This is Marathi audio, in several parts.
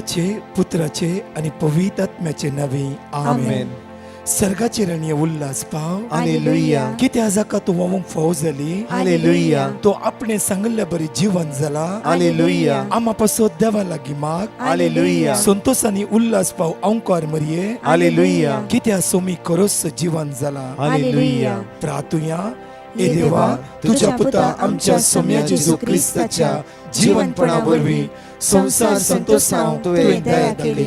पित्याचे, पुत्राचे आणि पवित्र आत्म्याचे नावे आमेन. सर्गाचे रणीय उल्हास पाव हालेलुया. किती आजाका तो वमूक फौज झाली हालेलुया. तो आपणे सांगल्या बरी जीवन झाला हालेलुया. आम्हापासून देवा लागी माग हालेलुया. संतोष आणि उल्हास पाव अंकार मरिये हालेलुया. कित्या सोमी करोस जीवन झाला हालेलुया. प्रार्थुया ए देवा तुझ्या पुता आमच्या सोम्या जेजू ख्रिस्ताच्या जीवनपणावरवी संसार संतोषांव तुवें दया केली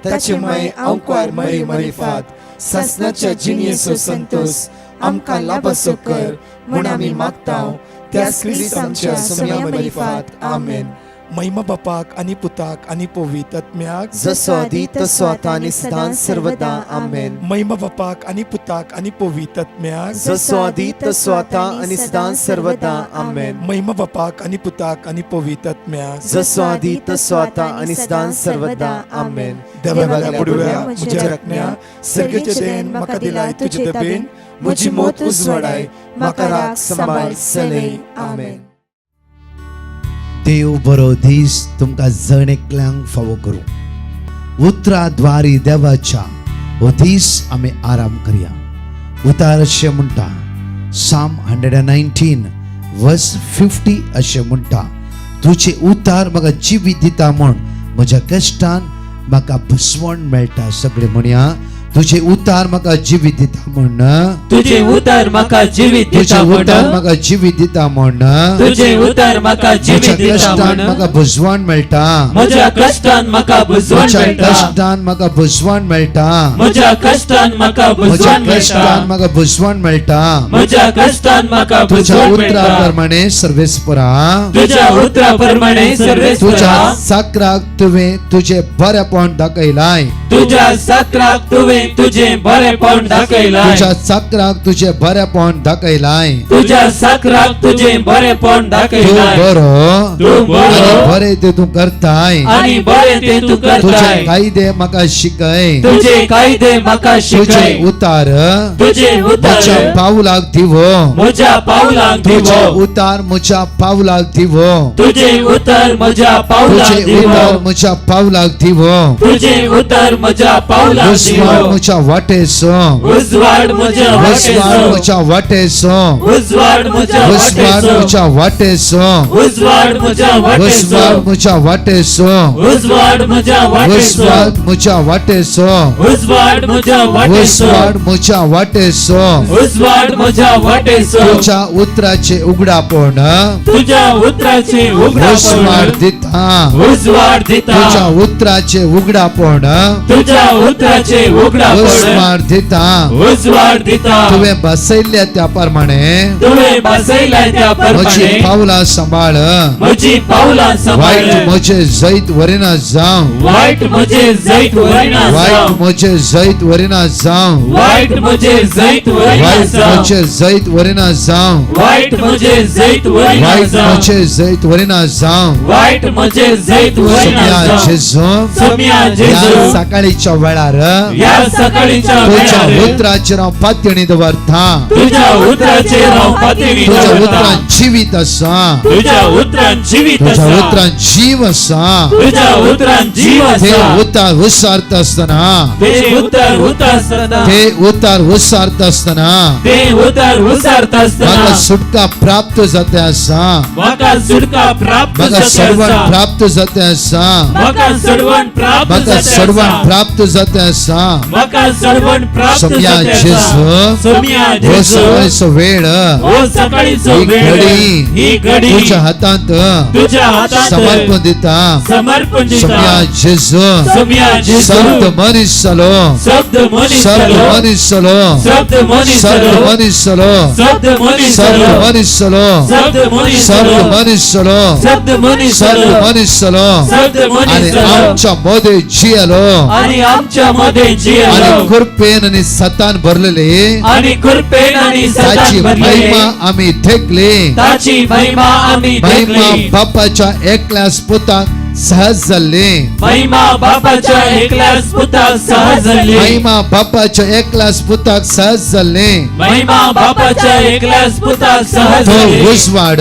ताचे माय अंकार मरी मरिफात ससनाच्या जिनियेचो संतोष आमकां लाभसो कर म्हूण आमी मागतांव त्या ख्रिस्त आमच्या सोम्या मरिफात आमेन. महिमा बापाक आणि पुताक आणि पवित्र आत्म्याक जसो आदी तसो आता आणि सदां सर्वदा आमेन. महिमा बापाक आणि पुताक आणि पवित्र आत्म्याक जसो आदी तसो आता आणि सदां सर्वदा आमेन. महिमा बापाक आणि पुताक आणि पवित्र आत्म्याक जसो आदी तसो आता आणि सदां सर्वदा आमेन. देवाला पुडव्या म्हज्या रत्न्या सर्गेचे देन म्हाका दिलाय तुजे दबेन म्हजी मोत उजवाडाय म्हाका राख सांबाळ सलय आमेन. देव बरो दीस तुमकां जण एकल्यांक फावो करूं. उतराद्वारी देवाच्या हो दीस आमी आराम करया. उतार अशें म्हणटा साम 119 वर्स 50 अशें म्हणटा तुझे उतार म्हाका जिवीत दिता म्हण म्हज्या कश्टान म्हाका भसवण मेळटा. सगळे म्हणया तुझे उतार म्हाका जिवीत दिता म्हण तुझे उतार म्हाका जिवीत तुझे दिता म्हण उतार म्हाका जिवीत दिता म्हण तुझे उतार म्हाका जिवीत म्हज्या दिता कश्टान म्हण म्हाका भसवण मेळटा. म्हज्या कश्टान म्हाका बुजवण म्हज्या मेळटा कश्टान म्हाका भसवण मेळटा. म्हज्या कश्टान म्हाका म्हज्या बुजवण कश्टान मेळटा म्हाका भसवण मेळटा. म्हज्या कश्टान म्हाका तुझ्या बुजवण उतरा मेळटा प्रमाणे सर्वेस्परा तुझ्या उतरा प्रमाणे तुझ्या सर्वेस्परा साकराक तुवें तुझे बरेपण दाखयलाय. तुझ्या साकराक तुवें तुझे बरेपण दाखयलाय. तुझ्या साकराक तुझे बरेपण दाखयलाय. तुझ्या साकराक तुझे बरेपण तू दाखयलाय. बरो तू बरो आनी बरे ते तू करताय. आणि बरे ते तू तुझे करताय. कायदे म्हाका शिकय. तुझे कायदे म्हाका तुझे शिकय. उतार तुझे म्हज्या उतार पावलाक दिवो. म्हज्या पावलांक तुझे दिवो. उतार म्हज्या पावलाक दिवो. तुझे उतार म्हज्या पावलांक तुझे दिवो. उतार म्हज्या पावलाक दिवो. तुझे उतार म्हज्या पावलांक उजवाड दिवो. म्हज्या वाटेसो. उजवाड म्हज्या उजवाड वाटेचो. म्हज्या वाटेसो. उजवाड म्हज्या उजवाड वाटेचो. म्हज्या वाटेसो. उजवाड म्हज्या वाटेचो. उजवाड म्हज्या वाटेसो. उजवाड म्हज्या वाटेचो. उजवाड म्हज्या वाटेसो. उजवाड म्हज्या वाटेचो. उजवाड म्हज्या वाटेसो. उजवाड म्हज्या वाटेचो. तुझ्या उतराचे उगडापण तुझ्या उतराचे उजवाड उगडापण दिता. उजवाड दिता. तुझ्या उतराचे उगडापण तुझ्या उतराचे उगडापण उजवाड दिता. उजवाड दिता. तुवें बसयल्ल्या त्या प्रमाणे तुवें बसयलाय त्या म्हजी प्रमाणे पावलां सांबाळ. म्हजी पावलां सांबाळ. वायट म्हजे जैत वरिना जावं. वायट म्हजे जैत वरिना वायट जावं. म्हजे जैत वरिना जावं. वायट म्हजे जैत वरिना वायट जावं. म्हजे जैत वरिना जावं. वायट म्हजे जैत वरिना वायट जावं. म्हजे जैत वरिना जावं. वायट म्हजे जैत वरिना सोम्या जावं. जेजू सोम्या या जेजू सकाळीच्या वेळार या सकाळीच्या तुझ्या वेळार उतराचेर हांव पातयणी दवरता. तुझ्या उतराचेर हांव पातळी तुझ्या दवरता. उतरान जिवीत आसा. तुझ्या उतरान जिवीत तुझ्या आसा. उतरान जीव आसा. तुझ्या उतरान जीव ते आसा. उतार उसारत असतना ते उतार उतारतना ते उतार उसारत असतना ते उतार उसारत म्हाका असतना सुटका प्राप्त जाते आसा. म्हाका सुटका प्राप्त म्हाका जाते सडवण आसा. प्राप्त जाते आसा. म्हाका सडवण प्राप्त म्हाका जाते सडवण आसा. प्राप्त जाते आसा. म्हाका सडवण प्राप्त सोम्या जाते आसा. जेजू सोम्या हो जेजू सकाळचो वेळ हो सकाळीचो ही वेळ घडी ही घडी तुझ्या हातांत तुझ्या हातात समर्पण दिता. समर्पण सोम्या दिता. जेजू सोम्या जेजू शब्द मनीस जालो. शब्द मनीस शब्द जालो. मनीस जालो. शब्द मनीस शब्द जालो. मनीस जालो. शब्द मनीस शब्द जालो. मनीस जालो. शब्द मनीस शब्द जालो. मनीस जालो. शब्द मनीस शब्द जालो. मनीस जालो. शब्द आणि मनीस जालो. आमच्या मध्ये जियलो. आणि आमच्या मध्ये आणि जियलो. कृपेन आणि सतान भरलेले आणि कृपेन आणि ताची सतान भरलेले महिमा आम्ही देखली. ताची महिमा आम्ही महिमा देखली. बापाच्या एकल्याच पुताक सहज झाले, महिमा बापाच्या एकल्याच पुताक सहज झाली, महिमा बापाच्या एकलाच पुताक सहज झाले. महिमा बापाच्या एकल्याच पुताक सहज तो झाली. उजवाड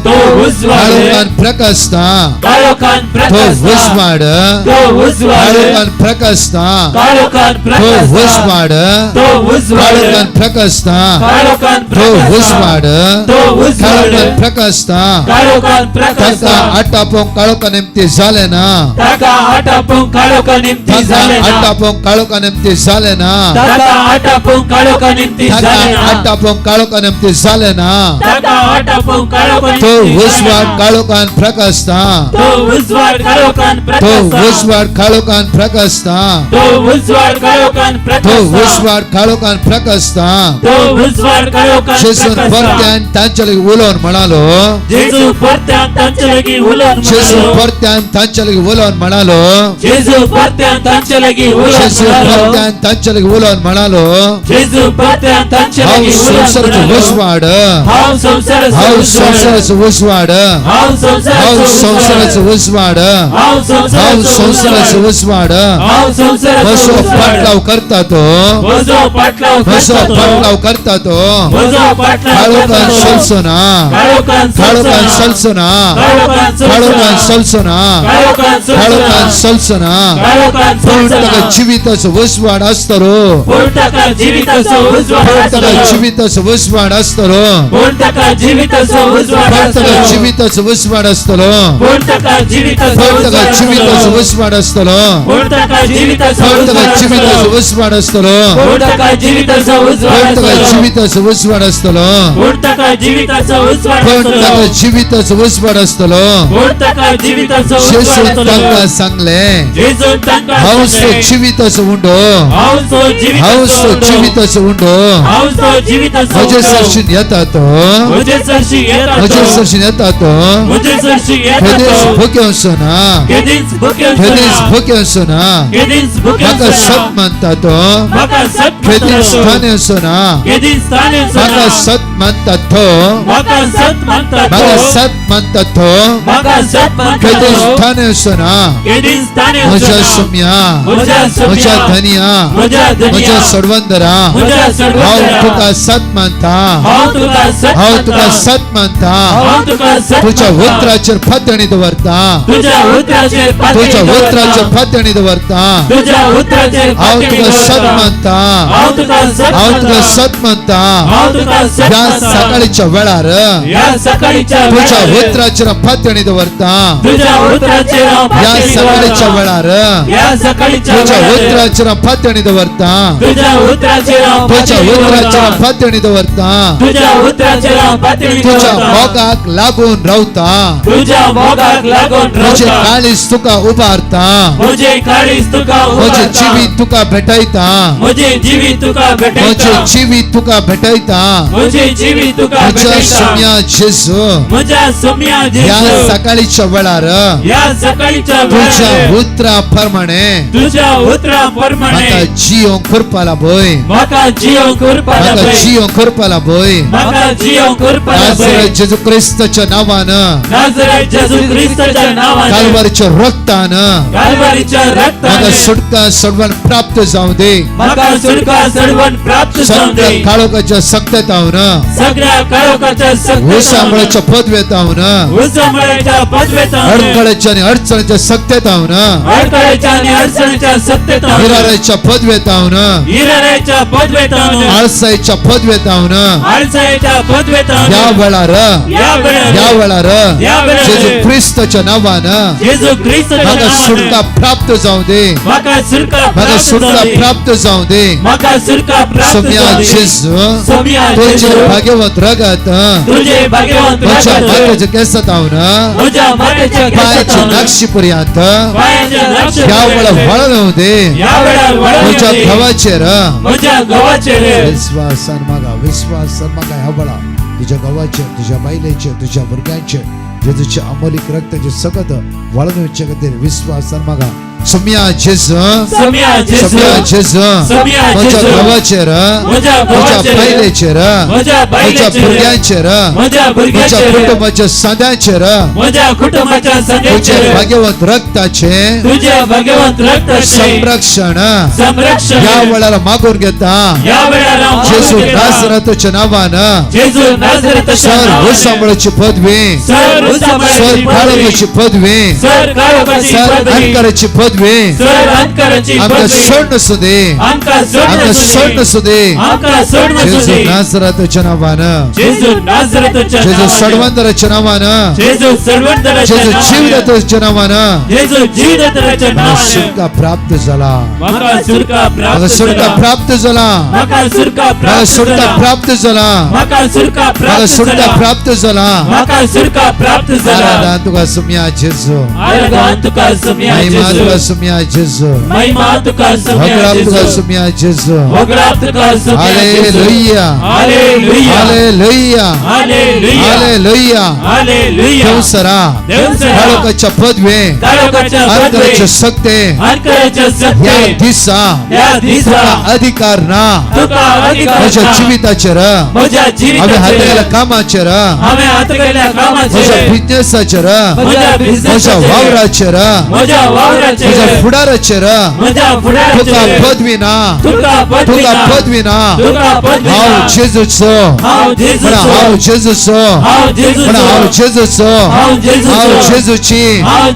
तो उजवाड काळोखान प्रकाशता, काळोखान तो प्रकाशता, उजवाड तो उजवाड काळोखान प्रकाशता, काळोखान तो प्रकाशता, उजवाड तो उजवाड काळोखान प्रकाशता, काळोखान तो उजवाड तो उजवाड काळोखान प्रकाशता. काळोखान ताका प्रकाशता, आटापोंग काळोखान एमती झाले ना, ताका आटापूंक काळोखान निमती ताका झाले ना, आटापोंग काळोखान एमती झाले ना, ताका आटापूंक काळोखान निमती ताका झाले ना, आटापोंग काळोखान एमती झाले ना. ताका आटापूंक काळोखान तो निमती झाले उजवाड ना. काळोखान प्रकाशता, तो उजवाड काळोखान तो प्रकाशता, उजवाड काळोखान प्रकाशता, तो उजवाड काळोखान तो प्रकाशता, उजवाड काळोखान प्रकाशता. तो उजवाड काळोखान जेसून प्रकाशता. परत्यान तांचे लागीं उलोवन म्हणालो, जेजू परत्यान तांचे लागीं उलोवन जेसू म्हणालो, परत्यान तांचे लागीं उलोवन म्हणालो, जेजू परत्यान तांचे लागीं उलोवन जेसू म्हणालो, परत्यान तांचे लागीं उलोवन म्हणालो, जेजू परत्यान तांचे हांव लागीं उलोवन संवसाराचो म्हणालो, उजवाड, हांव संवसाराचो हांव उजवाड, संवसाराचो उजवाड, हांव हांव संवसाराचो संवसाराचो उजवाड, उजवाड, हांव हांव संवसाराचो संवसाराचो उजवाड, उजवाड. हांव संवसाराचो म्हजो उजवाड, पाटलाव करता तो, म्हजो पाटलाव म्हजो करता तो, पाटलाव करता तो. म्हजो पाटलाव काळोखान करता तो, सलसना, काळोखान काळोखान सलसना, सलसना, काळोखान काळोखान सलसना, सलसना, काळोखान काळोखान सलसना, सलसना. काळोखान पूण ताका सलसना, जिविताचो उजवाड आसतलो, पूण ताका जिविताचो उजवाड पूण ताका आसतलो, जिविताचो उजवाड आसतलो, पूण ताका जिविताचो उजवाड पूण ताका आसतलो, जिविताचो उजवाड आसतलो, पूण ताका जिविताचो पूण ताका उजवाड जिविताचो आसतलो, उजवाड आसतलो, पूण ताका जिविताचो पूण ताका उजवाड जिविताचो आसतलो, उजवाड आसतलो, पूण ताका जिविताचो उजवाड पूण ताका आसतलो, जिविताचो उजवाड आसतलो, पूण ताका जिविताचो उजवाड पूण ताका आसतलो, जिविताचो उजवाड आसतलो. पूण ताका जिविताचो जेसून उजवाड तांकां आसतलो. सांगले, जेजून तांकां हांव सांगलें, जिविताचो उंडो, हांव तो हांव जिविताचो उंडो, जिविताचो उंडो. हांव तो जिविताचो म्हजे उंडो, सरशीन येता तो, म्हजे चर्ची येता म्हजे तो, सरशीन येता तो. म्हजे चर्ची येता केदीस तो, भुकेवचो ना, केदींच केदीस भुकेवचो भुकेवचो ना. केदींच भुकेवचो म्हाका सत म्हणता तो, म्हाका सत केदीस म्हणटा थानेवचो ना. केदींच तानेवचो म्हाका सत म्हणता तो, म्हाका सत म्हणटा म्हाका तो, सत म्हणता तो. म्हाका सत म्हणटा केदीस तो, थानेवचो ना. केदींच तानेवचो म्हज्या सुम्या, म्हज्या म्हज्या सुम्या, धनिया, म्हज्या म्हज्या धनिया, सडवंदरा, म्हज्या हांव सडवंदरा, तुका सत म्हणता, हांव तुका सत हांव तुका म्हणटा, सत म्हणता. हांव तुका सत तुझ्या म्हणटा, उतराचेर फातणी दवरता, तुझ्या उतराचेर पातळी तुझ्या दवरता, उतराचेर फातणी दवरता. तुझ्या उतराचेर हांव पातळी तुका सत दवरता, म्हणता, हांव तुका सत हांव तुका म्हणटा, सत म्हणता. हांव तुका सत या म्हणटा, सकाळीच्या वेळार या सकाळीच्या तुझ्या वेळार उतराचेर फातणी दवरता, तुझ्या उतराचेर हांव या पातळी सकाळीच्या दवरता, वेळार या सकाळीच्या तुझ्या वेळार उतराचेर फातणी दवरता, तुझ्या उतराचेर हांव तुझ्या पातळी उतराचेर दवरता, फातणी दवरता. तुझ्या उतराचेर हांव पातळी तुझ्या दवरता, मोगाक लागून रावता, तुझ्या मोगाक लागून म्हजे रावता, काळीज तुका उबारता, म्हजे काळीज तुका म्हजे उबारता, जिवीत तुका भेटयता, म्हजे जिवीत तुका म्हजे भेटयता, जिवीत तुका भेटयता. म्हजे जिवीत तुका म्हज्या भेटयता, सुम्या जेजू, म्हज्या सुम्या ह्या जेजू, सकाळीच्या वेळार या सकाळीच्या तुझ्या वेळार उतरा प्रमाणे तुझ्या उतरा प्रमाणे म्हाका जियोंक करपाला भय, म्हाका जियो करपाला म्हाका पळय, जियोंक करपाला भय. म्हाका जियो करपाला नासरेत पळय, जेजू क्रिस्ताच्या नावान, नाझरेत जेजू ख्रिस्ताच्या नावाने कालवारीच्या रक्तान कालवारीच्या म्हाका रक्ताने सुटका सडवण प्राप्त जावं दे. म्हाका सुटका सडवण प्राप्त जावं दे, सगळ्या काळोखाच्या सक्ततावन, सगळ्या काळोखाच्या सक्ततावन, उसांबळाच्या पदव्यतावन, उजमळ्याच्या पदवेतावन, अडखळ्याच्या आणि अडचणीच्या सक्ततावन, अडकळ्याच्या आणि अडचणीच्या सत्तेतावन, हिराऱ्याच्या पदव्यतावन, हिराऱ्याच्या पदवेतावन, आळसाईच्या पदव्यतावन, आळसाईच्या पदवेतावन, या वेळार या वेळार या वेळार या वेळार जेजू ख्रिस्ताच्या नावान जेजू ख्रिस्ताच्या म्हाका नावाने सुटका प्राप्त जावं दे, म्हाका सुटका म्हाका प्राप्त सुटका जावं दे, प्राप्त जावं दे. म्हाका सुटका प्राप्त सोम्या जावं दे, जेजू, सोम्या तुझे जेजू, भाग्यवंत रगत तुझे भाग्यवंत म्हज्या रगत, माथ्याच्या केसातावन म्हज्या माथ्याच्या पायाच्या केसातावन, नाक्षी पर्यंत पायाच्या नाक्षी या वेळा पर्यंत, वळण दे. या वेळार वळण म्हज्या दे, गवाचेर म्हज्या गवाचेर विश्वासान मागा, विश्वासान मागा. ह्या वेळा तुझ्या गवाचेर, तुझ्या बायलेचेर, तुझ्या भुरग्यांचेर जेजूच्या अमोलीक रक्ताचे सगत वळणुचे खातीर विश्वासान मागा. सम्या जेजू सम्या जेजू सम्या जेजू सम्या म्हज्या जेजू घोवाचेर म्हज्या म्हज्या घोवाचेर बायलेचेर म्हज्या म्हज्या बायलेचेर भुरग्यांचेर म्हज्या म्हज्या भुरग्यांचेर कुटुंबाच्या सद्यांचेर म्हज्या कुटुंबाच्या तुझे सदस्यांचेर भाग्यवंत रक्ताचे तुझ्या भाग्यवंत रक्ताचे संरक्षण संरक्षण या वेळाला मागून घेता या वेळाला जेजू मागून घेता. नासरताच्या नावानं जेजू नाझरेथच्या सर नावाने सांभाळाची पदवी सर सर सांभाळाची काळोखाची पदवी सर काळोखाची सर पदवी अंकाराची पदवी सर अंकाराची आमका पदवी सोडणं सुदे आमका आमका सोडणं सोडणं सुदे आमका सोडणं जेजू सुदे नासरताच्या नावानं जेजू नाझरेथच्या जेजू नावाने सडवंदराच्या नावानं जेजू सर्वंतराच्या जेजू नावाने जीवदात्याच्या नावानं जेजू जीवदात्याच्या मला नावाने सुटका प्राप्त झाला माका सुटका मला प्राप्त सुटका झाला प्राप्त झाला माका सुटका मला प्राप्त सुटका झाला प्राप्त झाला माका सुटका मला प्राप्त सुटका झाला प्राप्त झाला माका सुटका प्राप्त झाला आराधना तुका सुम्या जेजू आराधना तुका सम्या महिमा तुका जेजू सुम्या जेजू महिमा तुका सम्या वगळा तुका जेजू सुम्या जेजू वगळा तुका सम्या जेजू hallelujah hallelujah hallelujah hallelujah hallelujah hallelujah देवसरा देवसरा काळोखाच्या पदवे काळोखाच्या अंतराच्या पदवी सत्ते अंकाराच्या या सत्ते दिसा या दिसा अधिकार ना तुका अधिकार माझ्या ना. जीविताचेर माझ्या आम्ही जीविताचेर हाताला कामाचेर आम्ही हात केल्या माझ्या कामाचेर बिझनेसाचेर माझ्या माझ्या बिझनेसाचेर वावराचेर माझ्या वावराचेर माझ्या फुडाराचेर माझ्या तुका फुडाराचेर पदवी ना तुका पदवी तुका ना. पदवी ना तुका पदवी हांव ना. जेजूचो हांव जेजूचो. म्हणा हांव जेजूचो हांव जेजूचो. म्हणा हांव जेजूचो हांव जेजूचो. हांव जेजूची हांव जेजूची. हांव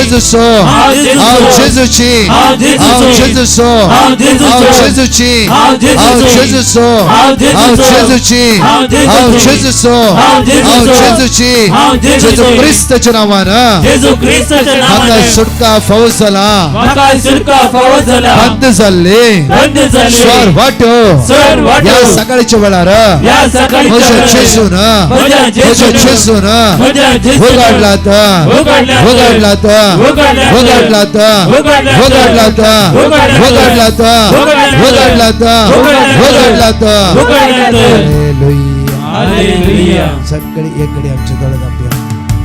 जेजूचो हांव जेजूचो. हांव जेजूची हांव जेजूची. हांव जेजूचो हांव जेजूचो. हांव जेजूची हांव जेजूची. हांव जेजूचो हांव जेजूचो. हांव जेजूची हांव जेजूची. हांव जेजूचो हांव जेजूचो. हांव जेजूची हांव जेजूची. जेजू ख्रिस्ताच्या नावानं जेजू ख्रिस्ताच्या म्हाका नावाने सुटका फावो जाला म्हाका सुटका फावो झाला बंद जाल्ले बंद झाले स्वर वाटो स्वर वाटो. या सकाळच्या वेळार या सकाळच्या म्हज्या वेळार जेजून म्हज्या जेजून जेजून म्हज्या जेजून वगाडलात वगाडलात. वगाडलात वगाडलात. वगाडलात वगाडलात. वगाडलात वगाडलात. वगाडलात वगाडलात. वगाडलात वगाडलात. वगाडलात. Hallelujah hallelujah. सगळे एकडे आमच्या दोळ्यात आपल्या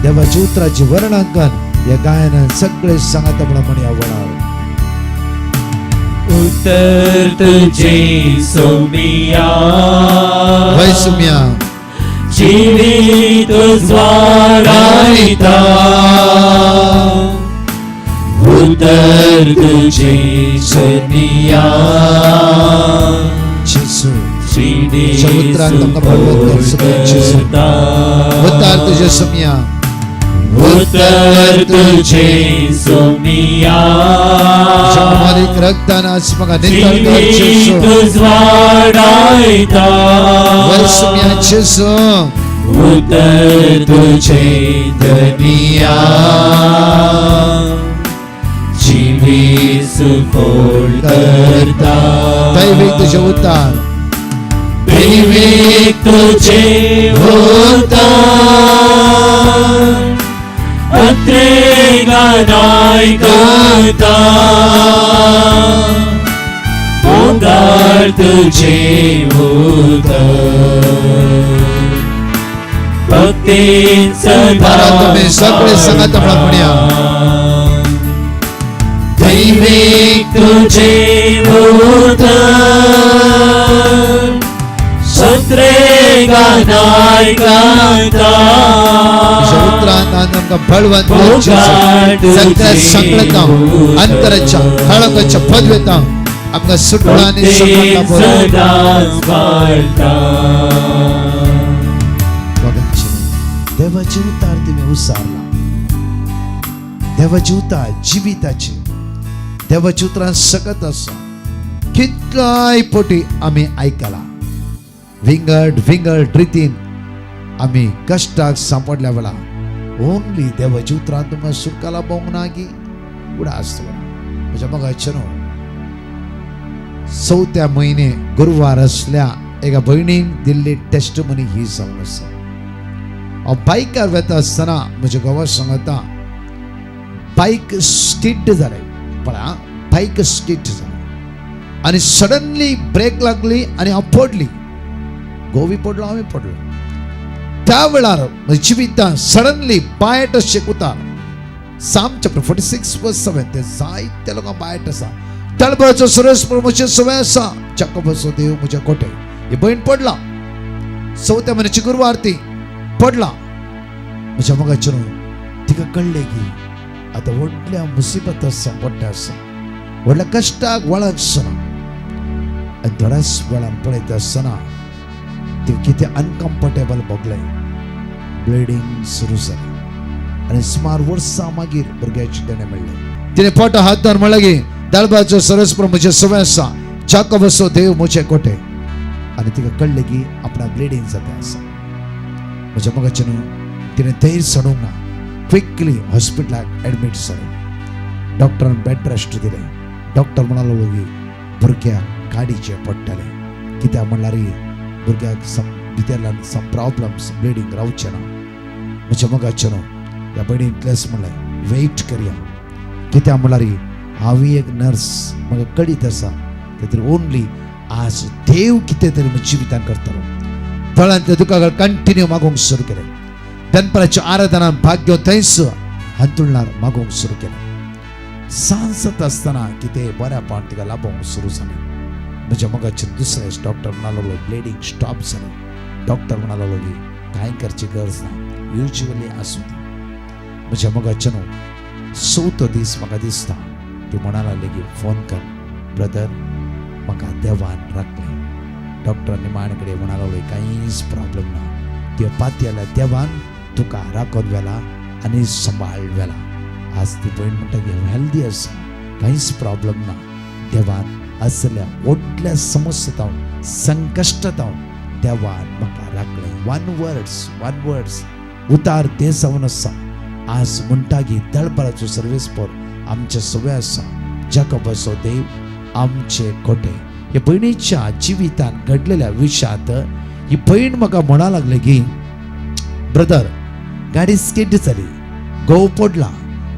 देवाची उतराची वर्णांकन या गायनान सगळे सांगता म्हणून या वळावर उत्तर तुझे सोमिया वय सुम्या जीवित स्वारायता उत्तर तुझे सोमिया जेजू श्रीने समुद्रात तुमका बळवंत सगळं जेजू उतार तुझे सुम्या उत्तर तुझे सोमिया जगमालिक रक्तानास मगा निंदन कर जेजू जीवित स्वारायता वय सुम्या जेजू उत्तर तुझे धनिया जीवी सुफोड करता दैविक तुझे उतार दैविक तुझे होता अत्रेगा नाय करता ओंकार तुझे होता भक्तीन बारा तुम्ही सगळे सांगता म्हणूया दैविक तुझे होता सत्रेगा नाय करता उतरात आमका बळवंत जेजू सगळ्या संकटां अंतराच्या काळोखाच्या पदवेता आमका सुटका आणि सफलता देवाची उतार तुम्ही उसारला देवाची उतार जिविताची देवाची उतरां सकत आसा कितलाय पोटी आम्ही ऐकला विंगड विंगड रितीन आम्ही कष्टाक सांपडल्या वेळा ओनली देवाची उतरां तुमकां सुटकाला बोंग नागी उडा असतो म्हणजे मग नो 4थ्या म्हयने गुरुवार असल्या एका भयणीन दिल्ली टेस्टमनी ही जावन आसा हांव बायकार वता आसतना म्हज्या घोवा सांगता बायक स्किड जाले पळा बायक स्किड जाली आनी सडनली ब्रेक लागली आनी हांव पडली गोवी पडलो आम्ही पडलो त्या वेळार जिवितांत सडनली पायट अशें उतार Psalm chapter 46:7 ते जायत्या लोकांक बायट आसा. तळबळाचो सरस म्हजे सवय आसा, जाकोबाचो देव म्हज्या कोटे. ही बहीण पडला 4थ्या म्हयन्याची गुरुवार ती पडला. म्हज्या मोगाचेर तिका कळ्ळें की आता व्हडल्या मुसीबत आसा, पडटा आसा, व्हडल्या कश्टाक वळख आसना. आनी थोड्याच वेळान पळयता आसतना ती कितें अनकम्फर्टेबल भोगलें. ब्लिडींग सुरू जालें आनी सुमार वर्सां मागीर भुरग्याची देणे मेळ्ळें. तिणें पोटा हात धरून म्हणलें की दळबाचो सरस्पर म्हजे सवय आसा, जाकोबाचो देव म्हजे कोटे. आनी तिका कळ्ळें की आपणाक ब्लिडींग जाता आसा. म्हज्या मोगाचें तिणें थंय सोडूंक ना. क्विकली हॉस्पिटलाक एडमीट जालें. डॉक्टरान बेड रेस्ट दिलें. डॉक्टर म्हणूंक लागलो की भुरग्याक काडीचें पडटलें. कित्याक म्हणल्यार भुरग्याक भितरल्यान सम प्रॉब्लम्स, ब्लिडींग रावचें ना. म्हज्या मोगाचें ह्या भयणीन प्लेस म्हणलें वेट करया. कित्याक म्हणल्यार हांव एक नर्स, म्हाका कळीत आसा तेतून ओन्ली आज देव कितें तरी म्हज्या जिवितान करतलो. थळान त्या दुकान कंटिन्यू मागोवंक सुरू केलें. दनपाराच्या आराधनान भाग घेवन थंयच हांतुरणार मागोवंक सुरू केलें. सांज जाता आसतना कितें बऱ्यापण तिका लाभोवंक सुरू जालें. म्हज्या मोगाचेर दुसरे डॉक्टर म्हणूंक लागलो ब्लिडींग स्टॉप जालें. डॉक्टर म्हणूंक लागलो की कांय करची गरज ना, युजली आसूं दी. म्हज्या मोगाचेर 4थो दीस म्हाका दिसता ती म्हणूंक लागली की फोन कर ब्रदर, म्हाका देवान राखलें. डॉक्टर निमाणे कडेन म्हणूंक लागलो कांयच प्रॉब्लेम ना, त्यो पातयेल्या देवान तुका राखून व्हेला आनी सांबाळ व्हेला. आज ती भयण म्हणटा की हांव हेल्दी आसा, कांयच प्रॉब्लेम ना. देवान असल्या व्हडल्या समस्येंत संकश्टांत देवान म्हाका राखलें. वन वर्ड्स उतार ते जावन आसा. आज म्हणटा की दळबळाचो सर्वेस्पर आमचे सवय आसा, जाकोबाचो देव आमचे कोटे. हे भयणीच्या जिवितान घडलेल्या विशयांत ही भयण म्हाका म्हणा लागले की ब्रदर गाडी स्किड जाली, घोव पडला,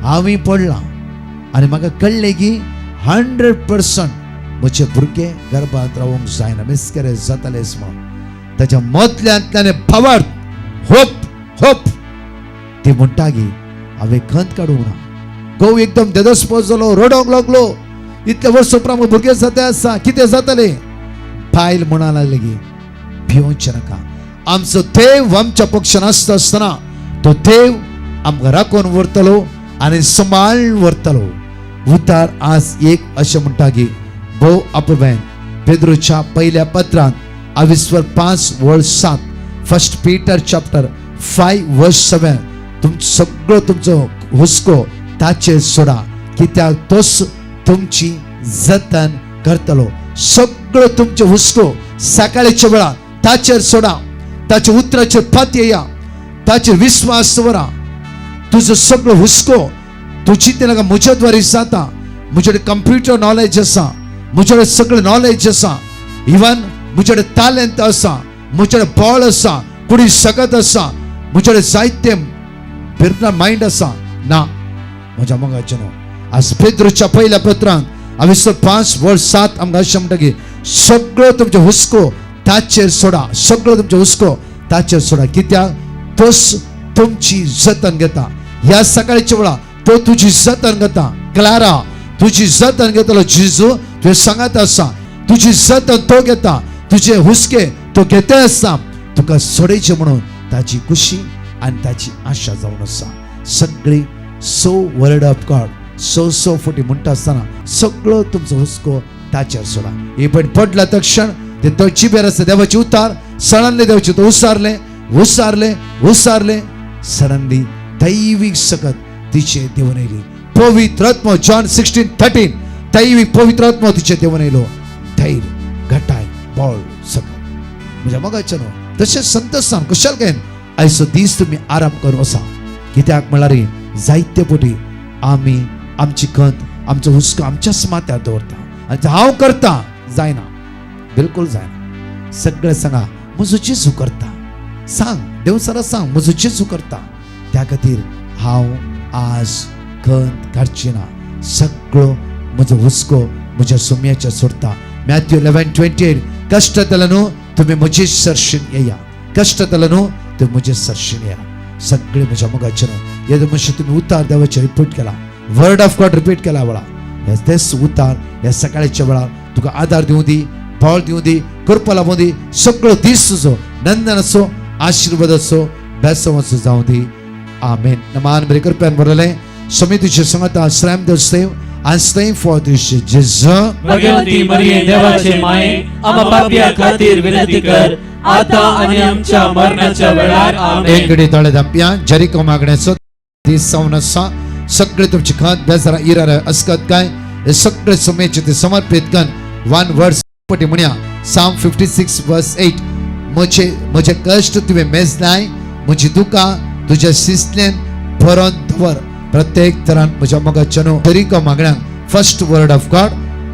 हांवूय पडला आनी म्हाका कळ्ळें की 100% म्हजे भुरगे गर्भांत रावंक जायना, मिसकॅरेज जातालेच म्हणून. ताच्या मदल्यांतल्यान फावड होप ती म्हणटा की हांवें खंत काडूंक ना. घोव एकदम देदस्पद जालो, रडोंक लागलो. इतल्या वर्सां उपरांत भुरगे जाता आसा, कितें जातलें? बायल म्हणा लागली की भिवूंचे नाका, आमचो देव आमच्या पक्षान आसता आसतना तो देव आमकां राखून व्हरतलो आनी सांबाळून व्हरतलो. उतार आज एक अशें म्हणटा की भोव आपुबायन पेद्रूच्या पयल्या पत्रांत 5:5-7 फर्स्ट पीटर चॅप्टर 5:7 सगळो तुमचो हुस्को ताचेर सोडा, कित्याक तोच तुमची जतन करतलो. सगळो तुमचो हुस्को सकाळच्या वेळार ताचेर सोडा, ताच्या उतराचेर पातयेया, ताचेर विश्वास दवरा. तुजो सगळो हुस्को तुजी ते नाका म्हज्या द्वारे जाता. म्हजे कडेन कंप्युटर नॉलेज आसा, म्हजे कडेन सगळें नॉलेज आसा, इवन म्हजे कडेन टॅलंट आसा, म्हजे कडेन बॉल आसा, कुडी सकत आसा, म्हजे कडेन जायते बिरना मायंड आसा. ना, म्हज्या मोगाचें आज पेद्रूच्या पयल्या पत्रांत 5:7 आमकां अशें म्हणटा की सगळो तुमचो हुस्को ताचेर सोडा, सगळो तुमचो हुस्को ताचेर सोडा, कित्याक तोच तुमची जतन घेता. ह्या सकाळच्या वेळा तो तुजी जतन घेता. क्लारा तुजी जतन घेतलो. जेजू तुवें सांगत आसा तुजी जतन तो घेता, तुजे हुस्के तो घेता आसा, तुका सोडयचे म्हणून ताची खुशी आनी ताची आशा जावन आसा. सगळी वर्ड ऑफ गॉड सो फुटी म्हणटा आसतना सगळो तुमचो हुस्को ताचेर सोडा. हे पण पडला तक्षण ते तो जिबेर आसा देवाचे उतार सडनली देवाचे तो उसारले सडनली दैवीक सकत तिचे देवून येयली. पवित्र आत्मा जॉन 16:13 दैवीक पवित्र आत्मा तिचे देवून येयलो. धैर्य घटाय बळ सकत म्हज्या मोगाचें तशेंच संतोषान कुशल घेन आयचो दीस तुमी आराम करूं आसा. कित्याक म्हळ्यार जायते फावटी आमी आमची खंत आमचो हुस्को आमच्याच माथ्यार दवरता आनी हांव करता जायना, बिलकुल जायना. सगळें सांगा म्हजो जेजू करता, सांग देव सरा सांग म्हजो जेजू करता. त्या खातीर हांव आज खंत काडची ना. सगळो म्हजो हुस्को म्हज्या सुम्याचेर सोडता. मॅथ्यू 11:28 कश्ट जालें न्हू तुमी म्हजे सरशीन येया, कश्ट जालें न्हू तुमी म्हजे सरशीन येया. सगळे म्हज्या मोगाचें येदो मातशें तुम्ही उतार देवाचे रिपीट केला, वर्ड ऑफ गॉड रिपीट केला वेळा तेच उतार ह्या सकाळच्या वेळार तुका आदार दिवं दी, बळ दिवं दी, कृपा लाभूं दी, सगळो दीस तुजो नंदन असो, आशीर्वाद असो, बेसो असो जावं दी. आमेन. नमान बरे कृपेन बरयलें समितीचे संगता श्रम देव सेव and stay for this Jesus. भगवती मरिये देवाचे माये आम्हा पापिया खातीर विनंती कर, आता आणि आमच्या मरणाच्या वेळार आमेन. एकडी तळे दंपिया जरिको मागण्याचो दीस जावन आसा, सगळे तुमची खात बेजारा इरार असकत काय हे सगळे समेचे ते समर्पित कर. वन वर्स पटी म्हणया Psalm 56 verse 8 म्हजे कष्ट तुवें मेजलाय, म्हजी दुकां तुज्या शिस्तेन भरोन दवर. प्रत्येक तरान म्हज्या मोगाच्या तरिको मागण्यांक first word of God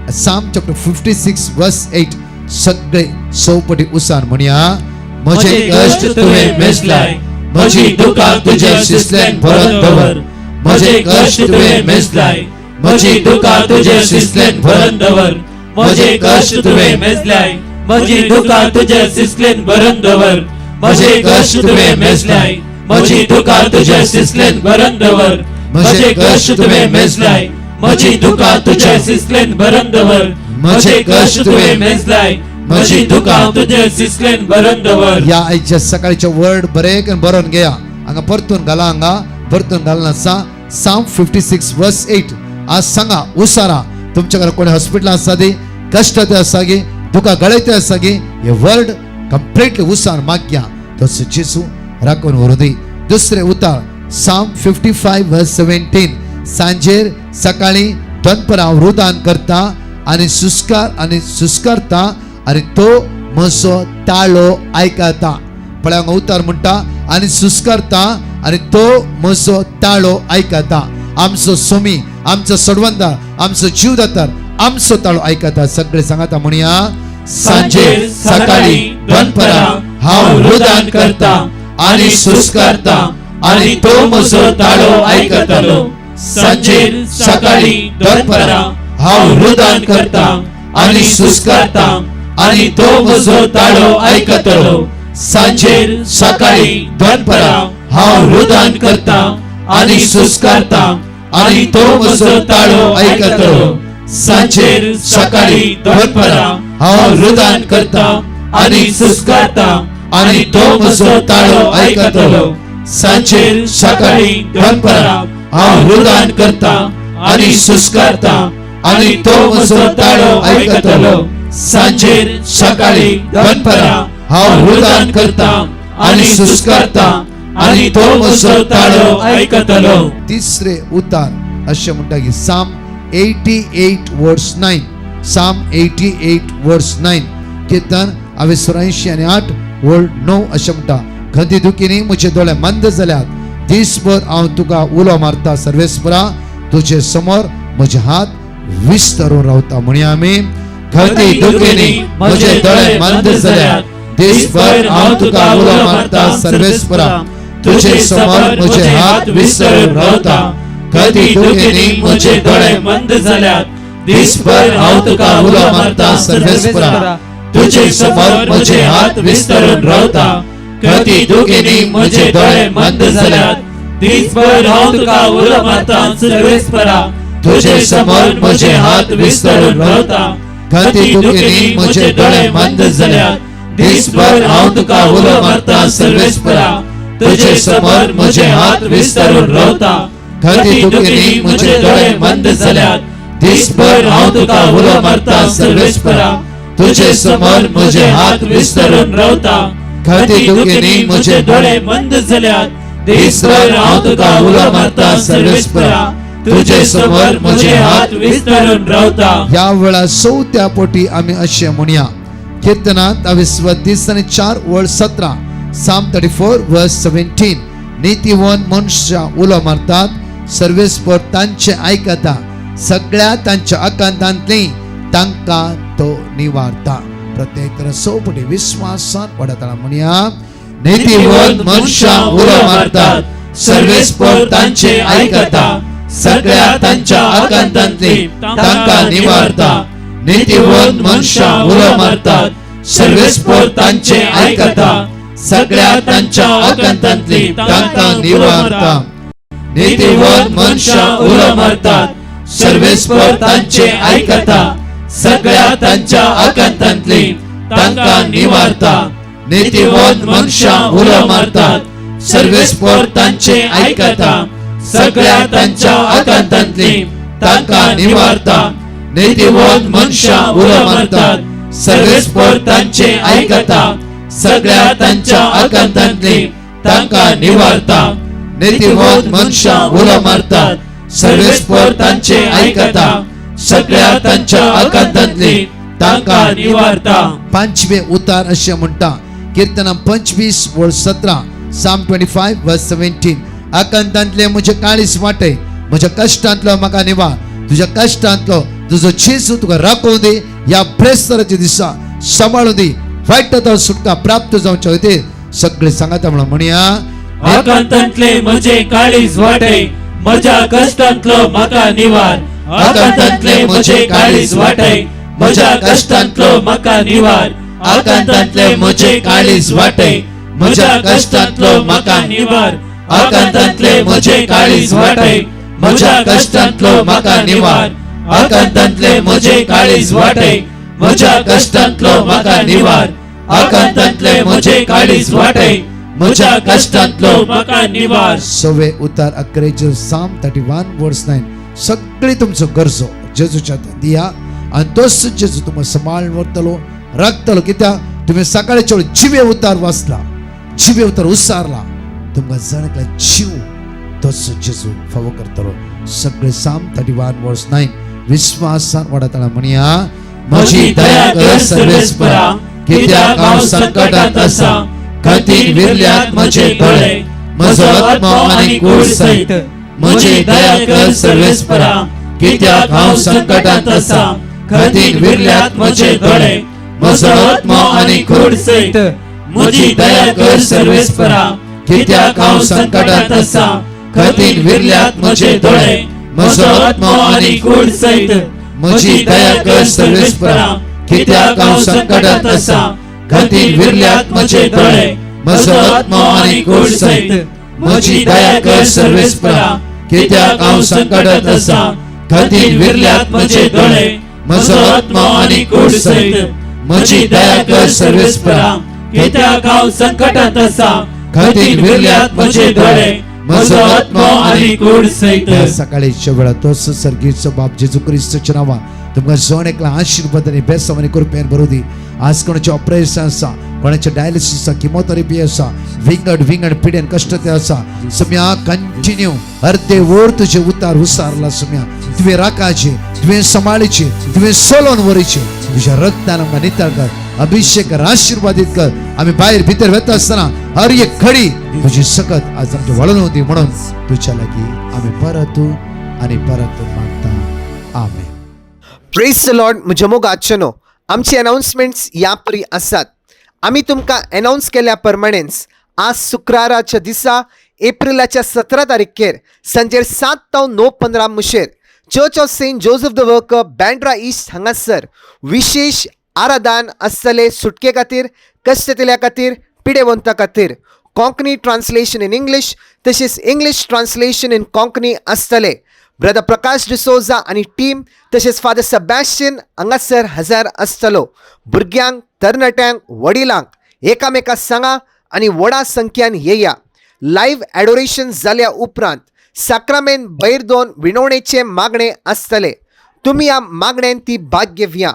Psalm chapter 56 verse 8 सगळे सौपटी उसार म्हणया म्हजे कष्ट तुवें मेजलाय, म्हजी दुकां तुज्या शिस्तेन भरोन दवर. म्हजे कष्ट तुवें मेजलाय, म्हजी दुकां तुज्या शिस्तेन भरोन दवर. म्हजे कष्ट तुवें मेजलाय, म्हजी दुकां तुज्या शिस्तेन भरोन दवर. म्हजे कष्ट तुवें मेजलाय, म्हजी दुकां तुज्या शिस्तेन भरोन दवर. म्हजे कष्ट तुवें मेजलाय, म्हजी दुकां तुज्या शिस्तेन भरोन दवर. म्हजे कष्ट तुवें मेजलाय, म्हजी दुकां तुज्या शिस्तेन भरोन दवर. या आयच्या सकाळच्या वर्ड बरेक बरोवन घेया. हांगा परतून घाला, हांगा परतून घालना आसा Psalm 56 verse 8 आज सांगा उसारा. तुमच्या घरा कोणी हॉस्पिटल आसा दी, कष्ट ते आसा गे, दुका गळयते आसा गे, हे वर्ड कंप्लीटली उसार मागया तो जेसू राखून व्हरून दी. दुसरे उतार Psalm 55 verse 17 सांजेर सकाळी दनपरां रुदान करता आणि सुस्कारता आणि तो म्हजो ताळो आयकता. पळय हांगा उतार म्हणटा आणि सुस्कारता आणि तो म्हजो ताळो आयकता. आमचो सोमी, आमचो सोडवंदार, आमचो जीवदातार आमचो ताळो आयकता. सगळे सांगाता म्हणया सांजेर सकाळी दनपरां हांव रुदान करता आणि सुस्कारता आणि तो म्हजो ताळो आयकतलो. सांजेर सकाळी दनपरां हांव रुदान करता आणि सुस्कारता आणि तो म्हजो ताळो आयकतलो. सांजेर सकाळी दनपरां हांव रुदान करता आणि सुस्कारता आणि तो म्हजो ताळो आयकतलो. सांजेर सकाळी दनपरां हांव रुदान करता आणि सुस्कारता आणि तो म्हजो ताळो आयकतलो. सांजेर सकाळी दनपरां हांव रुदान करता आणि सुस्कारता आणि तो म्हजो ताळो आयकतलो. सांजेर सकाळी दनपरां हांव रुदान करता आणि सुस्कारता आणि तो म्हजो ताळो आयकतलो. तिसरे उतार अशें म्हणटा की Psalm 88 verse 9 Psalm 88 verse 9 कीर्तन 84 वर्ड 9 अशें म्हणटा खंती दुखीनी म्हजे दोळे मंद जाल्यात, दिसभर हांव तुका उलो मारता सर्वेस्परा, तुजे समोर म्हजे हात विस्तरून रावता. म्हणया आमी खंती दुखीनी म्हजे दोळे मंद जाल्यात, दिसभर हांव तुका उलो मारता सर्वेस्परा, तुजे समोर म्हजे हात विस्तरून रावता. कधी दुखीनी म्हजे दोळे मंद जाल्यात, दिसभर हांव तुका उलो मारता सर्वेस्परा, तुजे समोर म्हजे हात विस्तरून रावता. कधी दुखीनी म्हजे दोळे मंद जाल्यात, दिसभर हांव तुका उलो मारता सर्वेस्परा, तुजे समोर म्हजे हात विस्तरून रावता. कधी दुखीनी म्हजे दोळे मंद जाल्यात, दिसभर हांव तुका उलो मारता सर्वेस्परा, तुजे समोर म्हजे हात विस्तरून रावता. कधी दुखीनी म्हजे दोळे मंद जाल्यात, दिसभर हांव तुका उलो मारता सर्वेस्परा, तुजे समोर म्हजे हात विस्तरून रावता. कधी दुखीनी म्हजे दोळे मंद जाल्यात, दिसभर हांव तुका उलो मारता सर्वेस्परा, तुजे समोर म्हजे हात विस्तरून रावता. या वेळा 4थ्या पोटी आम्ही अशें म्हणया कीर्तनांत 4 वर्ड 17 Psalm 34 verse 17 नीतिवन मनुष्य उलो मारतात, सर्वेस्पर तांचे आयकता, सगळ्या तांच्या आकांतांतली तांकां तो निवारता. प्रत्येक तर सोपटी विश्वासान पडता म्हणया नीतिवन मनुष्य उलो मारतात, सर्वेस्पर तांचे आयकता, सगळ्या तांच्या आकांतांतली तांकां निवारता. नीतिवन मनुष्य उलो मारतात, सर्वेस्पर तांचे आयकता, सगळ्या तांच्या आकांतांतली तांकां निवारता. नीतिवंत मनशां उलो मारतात, सर्वेस्पर तांचे आयकता. सगळ्या तांच्या आकांतांतली तांकां निवारता. नीतिवंत मनशां उलो मारतात, सर्वेस्पर तांचे आयकता. सगळ्या तांच्या आकांतांतली तांकां निवारता. नीतिवंत मनशां उलो मारतात, सर्वेस्पर तांचे आयकता. सगळ्या तांच्या आकांतांतली तांकां निवारता. नीतिवंत मनशां उलो मारतात, सर्वेस्पर तांचे आयकता. सगळ्या तांच्या आकांतांतली तांकां निवारता. 5वें उतार अशें म्हणटा, कीर्तनां 25 वर्स 17, Psalm 25 verse 17. आकांतांतले म्हजे काळीज वाटय, म्हज्या कश्टांतलो म्हाका निवार. तुज्या कश्टांतलो तुजो जेजू तुका राखूं दी. ह्या ब्रेस्तराच्या दिसा सांबाळूं दी. वायटांतलो सुटका प्राप्त जावचे खातीर सगळे सांगाता म्हणून म्हणया. आकांतांतले म्हजे काळीज वाटय, म्हज्या कश्टांतलो म्हाका निवार. आकांतांतले म्हजे काळीज वाटय, म्हज्या कश्टांतलो म्हाका निवार. आकांतांतले म्हजे काळीज वाटय, म्हज्या कश्टांतलो म्हाका निवार. आकांतांतले म्हजे काळीज वाटय, म्हज्या कश्टांतलो म्हाका निवार. आकांतांतले म्हजे काळीज वाटय, म्हज्या कश्टांतलो म्हाका निवार. आकांतांतले म्हजे काळीज वाटय, म्हज्या कश्टांतलो म्हाका निवार. 6वें उतार 11 Psalm 31 verse 9. सगळी तुमचो गरजो जेजूच्या दिया आनी तोच जेजू तुमकां सांबाळून व्हरतलो, राखतलो. कित्याक तुमी सकाळच्या वेळी 6वें उतार वाचला, 6वें उतार उसारला. तुमकां जणकला जीव तोच जेजू फावो करतलो. सगळे Psalm 31 verse 9 विश्वासान वाडताना म्हणया. म्हजी दया कर सर्वेस्परा, कित्याक हांव संकटांत आसा. खातीर विरल्यात म्हजे दोळे, म्हजो आत्मो आनी कूड सयत. म्हजी दया कर सर्वेस्परा, कित्याक हांव संकटांत आसा. खातीर विरल्यात म्हजे दोळे, म्हजो आत्मो आनी कूड सयत. म्हजी दया कर सर्वेस्परा, कित्याक हांव संकटांत आसा. खातीर विरल्यात म्हजे दोळे, म्हजो आत्मो आनी कूड सयत. म्हजी दया कर सर्वेस्परा, कित्याक हांव संकटांत आसा. खातीर विरल्यात म्हजे दोळे, म्हजो आत्मो आनी कूड सयत. म्हजी दया कर सर्वेस्परा, कित्याक हांव संकटांत आसा. खातीर विरल्यात म्हजे दोळे, म्हजो आत्मो आनी कूड सयत. म्हजी दया कर सर्वेस्परा, कित्याक हांव संकटांत आसा. खातीर विरल्यात म्हजे दोळे, म्हजो आत्मो आनी कूड सयत. सकाळीच्या वेळा तोच सर्गीचो बाप जेजू क्रिस्ताच्या नांवान तुमकां जोण एकला आशीर्वाद आनी बेसांव आनी कृपेन भरूं दी. आज कोणाचें ऑपरेशन आसा, कोणाचें डायलिसीस आसा, किमोथेरपी आसा, विंगड पिड्यान कश्ट ते आसा, सम्या कंटिन्यू अर्दे वर तुजे उतार उसारला. सम्या तुवें राखाचे, तुवें सांबाळीचे, तुवें सोलोन व्हरचे. तुज्या रक्तान आमकां नितळ कर, अभिषेक कर, आशीर्वादीत कर. आमी भायर भितर वता आसतना हर एक खडी तुजी सकत आज आमचे वळून होती. म्हणून तुज्या लागीं आमी परत आनी परत मागता. आमेन. Praise the Lord. म्हज्या मोगाचनो आमचे अनाउन्समेंट्स ह्या परी आसात. आमी तुमकां अनाउन्स केल्या प्रमाणेच आज शुक्राराच्या दिसा एप्रिलाच्या 17 तारखेर सांजेर 7 ते 9:15 मुशेर church of Saint Joseph the worker Bandra east हांगासर विशेष आराधन आसतले. सुटके खातीर, कश्टतल्या खातीर, पिडेवंता खातीर. कोंकणी ट्रान्सलेशन इन इंग्लीश तशेंच इंग्लीश ट्रान्सलेशन इन कोंकणी आसतले. ब्रदर प्रकाश डिसोजा आनी टीम तशेंच फादर सेबॅस्टियन हांगासर हजर आसतलो. भुरग्यांक, तरणाट्यांक, वडिलांक एकामेकाक सांगा आनी व्हडा संख्यान येया. लायव्ह एडोरेशन जाल्या उपरांत साक्रामेंत भायर दोन विणवणेचे मागणे आसतले. तुमी ह्या मागण्यांत ती भाग घेवया.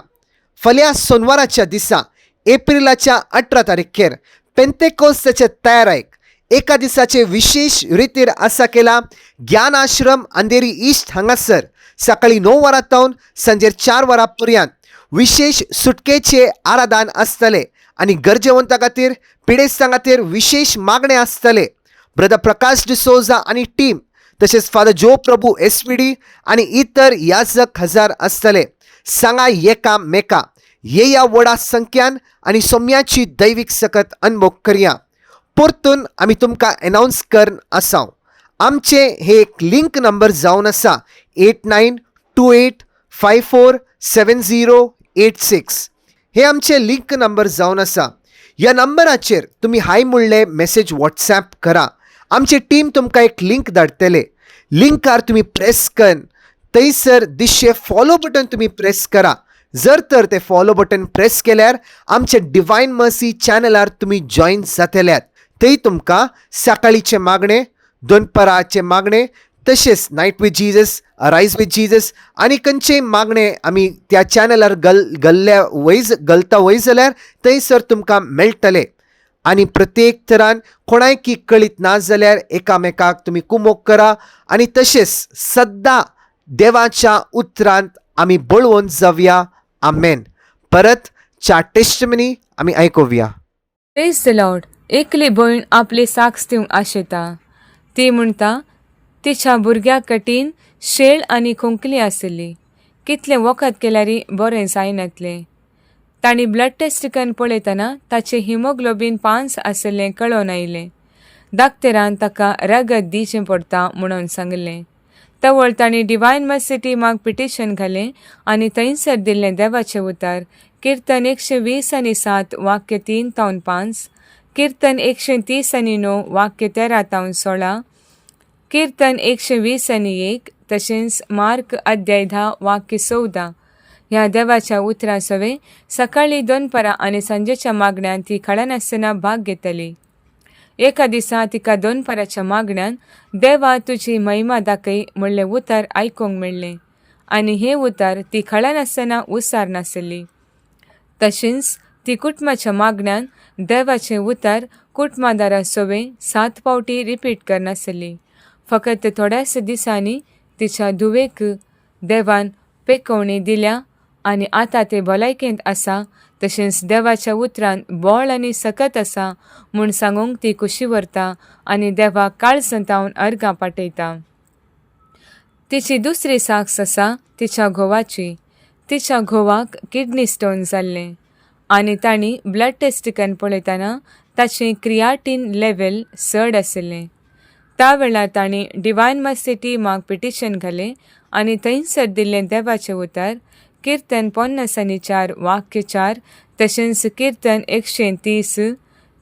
फाल्यां सोनवाराच्या दिसा एप्रिलाच्या 18 तारखेर पेंतेकोस्ताचे तयारेक एका दिसाचे विशेष रितीर आसा केला. ज्ञान आश्रम अंधेरी ईस्ट हांगासर सकाळी 9 वरां सांजेर 4 वरां पर्यंत विशेष सुटकेचे आराधन आसतले आनी गरजेवंता खातीर, पिडेस्तां खातीर विशेष मागणे आसतले. ब्रदर प्रकाश डिसोजा आनी टीम तशेंच फादर जो प्रभू एसपीडी आनी इतर याजक हजर आसतले. सांगा एकामेका येया व्हडा संख्यान आनी सोम्याची दैवीक सकत अनुभव करया. परतून आमी तुमकां अनाउन्स करन आसा. आमचे हे एक लिंक नंबर जावन आसा 8928547086. हे आमचे लिंक नंबर जावन आसा. ह्या नंबराचेर तुमी हाय म्हणले मेसेज व्हॉट्सॅप करा. आमची टीम तुमकां एक लिंक धाडटले. लिंकार तुमी प्रेस करून थंयसर दिसचे फॉलो बटन तुमी प्रेस करा. जर तर ते फॉलो बटन प्रेस केल्यार आमचे डिवायन मर्सी चॅनलार तुमी जॉईन जातल्यात. थंय तुमकां सकाळीचे मागणे, दनपाराचे मागणे, तशेंच night with Jesus, arise with Jesus आनी खंयचेय मागणे आमी त्या चॅनलार घालता वय जाल्यार थंयसर तुमकां मेळटले. आनी प्रत्येक तरान कोणायकी कळीत ना जाल्यार एकामेकाक तुमी कुमोग करा आनी तशेंच सद्दां देवाच्या उतरांत आमी बळवून जावया. आमेन. परत च्या टेस्टमनी आमी आयकुया. Praise the Lord. एकली भयण आपली साक्ष दिवंक आशेता. ती म्हणटा तिच्या भुरग्याक कठीण शेळ आनी खोंकली आसली. कितलें वखद केल्यारी बरें जायनातलें. तांणी ब्लड टेस्ट करून पळयतना ताचें हिमोग्लोबीन 5 आसलें कळोन आयलें. डाक्टरान ताका रगत दिवचें पडटा म्हणून सांगलें. तवळ तांणी डिवायन मर्सी टिमाक पिटिशन घालें आनी थंयसर दिल्लें देवाचें उतर किर्तन 120:7 वाक्य 3-5, किर्तन 130:9 वाक्य 13-16, किर्तन 120:1, तशेंच मार्क अध्याय 10 वाक्य 14 ह्या देवाच्या उतरां सवे सकाळीं दनपारां आनी सांजेच्या मागण्यांत ती खडनासतना भाग घेतली. एका दिसा तिका दनपाराच्या मागण्यान देवा तुजी महिमा दाखय म्हणलें उतर आयकूंक मेळ्ळें आनी हें उतर ती खडनासतना उसार नासली. तशेंच ती कुटुंबाच्या मागण्यान देवाचें उतर कुटुंबादारा सवे 7 फावटी रिपीट करनासली. फकत थोड्याच दिसांनी तिच्या धुवेक देवान पेकोवणी दिल्या आनी आतां ते भलायकेंत आसा. तशेंच देवाच्या उतरान बोळ आनी सकत आसा म्हूण सांगूंक ती खुशी व्हरता आनी देवाक काळसंतावन अर्गां पाठयता. तिची दुसरी साक्ष आसा तिच्या घोवाची. तिच्या घोवाक किडनी स्टोन जाल्लें आनी तांणी ब्लड टेस्ट करून पळयतना ताचें क्रियाटीन लेवल चड आसलें. त्या वेळार तांणी डिवायन मर्सी टिमाक पिटिशन घालें आनी थंयसर दिल्लें देवाचें उतर किर्तन 50:4 वाक्य 4, तशेंच किर्तन 130,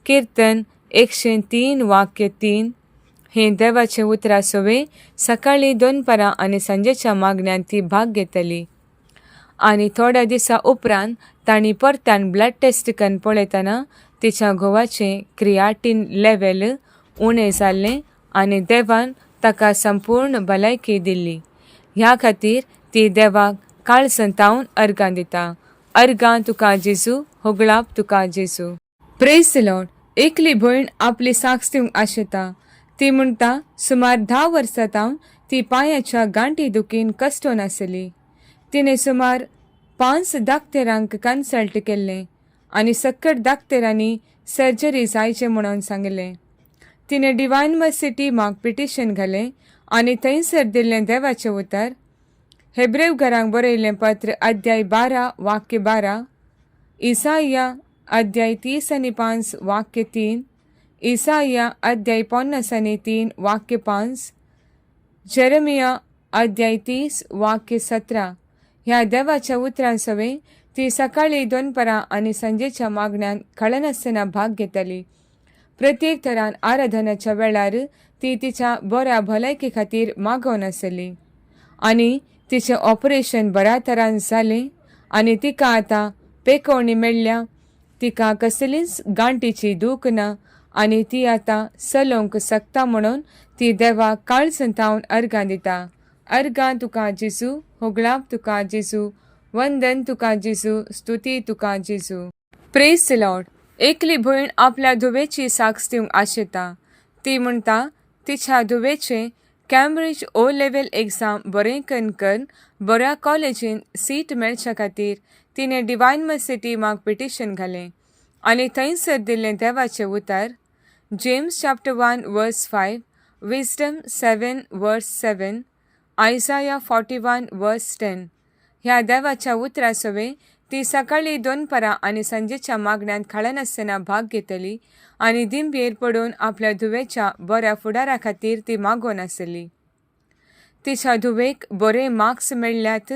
किर्तन 103 वाक्य 3 हें देवाचें उतरां सवे सकाळीं दनपारां आनी सांजेच्या मागण्यांत ती भाग घेतली. आनी थोड्या दिसा उपरांत तांणी परतान ब्लड टेस्ट करून पळयतना तिच्या घोवाचें क्रियाटीन लेवल उणें जाल्लें आनी देवान ताका संपूर्ण भलायकी दिल्ली. ह्या खातीर ती देवाक काळसंतावन अर्गां दिता. अर्गां तुका जेजू, होगळाप तुका जेजू. Praise the Lord. एकली भयण आपली साक्ष दिवंक आशेता. ती म्हणटा सुमार 10 वर्सां ती पांयाच्या गांठी दुखीन कश्टोन आसली. तिणें सुमार 5 डाक्टरांक कन्सल्ट केल्लें आनी सकट डाक्टरांनी सर्जरी जायचें म्हणून सांगलें. तिणें डिवायन मर्सी टिमाक पिटिशन घालें आनी थंयसर दिल्लें देवाचें उतर हेब्रेव घरांक बरयल्लें पत्र अध्याय 12 वाक्य 12, इसाया अध्याय 30:5 वाक्य 3, इसाया अध्याय 50:3 वाक्य 5, जेरेमिया अध्याय 30 वाक्य 17 ह्या देवाच्या उतरां सवे ती सकाळीं दनपारां आनी सांजेच्या मागण्यांत खडनासतना भाग घेतली. प्रत्येक तरान आराधनाच्या वेळार ती तिच्या बऱ्या भलायके खातीर मागोवन आसली आनी तिचें ऑपरेशन बऱ्या तरान जालें आनी तिका आतां पेकोवणी मेळ्ळ्या. तिका कसलीच गांठीची दूख ना आनी ती आतां चलोवंक शकता म्हणून ती देवाक काळसंतावन अर्गां दिता. अर्गां तुका जेजू, होगळाप तुका जेजू, वंदन तुका जेजू, स्तुती तुका जेजू. Praise the Lord. एकली भयण आपल्या धुवेची साक्ष दिवंक आशेता. ती म्हणटा तिच्या धुवेचें कॅम्ब्रिज O लेवल एग्जाम बरें करून बऱ्या कॉलेजीन सीट मेळच्या खातीर तिणें डिवायन मर्सी टिमाक पिटिशन घालें आनी थंयसर दिल्लें देवाचें उतर जेम्स चॅप्टर 1 वर्स 5, विजडम 7 वर्स 7, आयसाया 41 वर्स 10 ह्या देवाच्या उतरां सवे ती सकाळीं दनपारां आनी सांजेच्या मागण्यांत खडनासतना भाग घेतली आनी दिंबेर पडून आपल्या धुवेच्या बऱ्या फुडारा खातीर ती मागोवन आसली. तिच्या धुवेक बरे मार्क्स मेळ्ळ्यात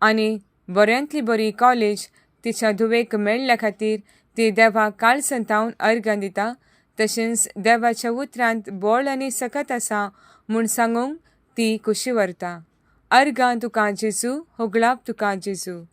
आनी बऱ्यांतली बरी कॉलेज तिच्या धुवेक मेळ्ळ्या खातीर ती देवाक काळ संतावन अर्गां दिता, तशेंच देवाच्या उतरांत बोळ आनी सकत आसा म्हूण सांगूंक ती कुशी व्हरता. अर्गां तुका जेजू, होगळाप तुका जेजू.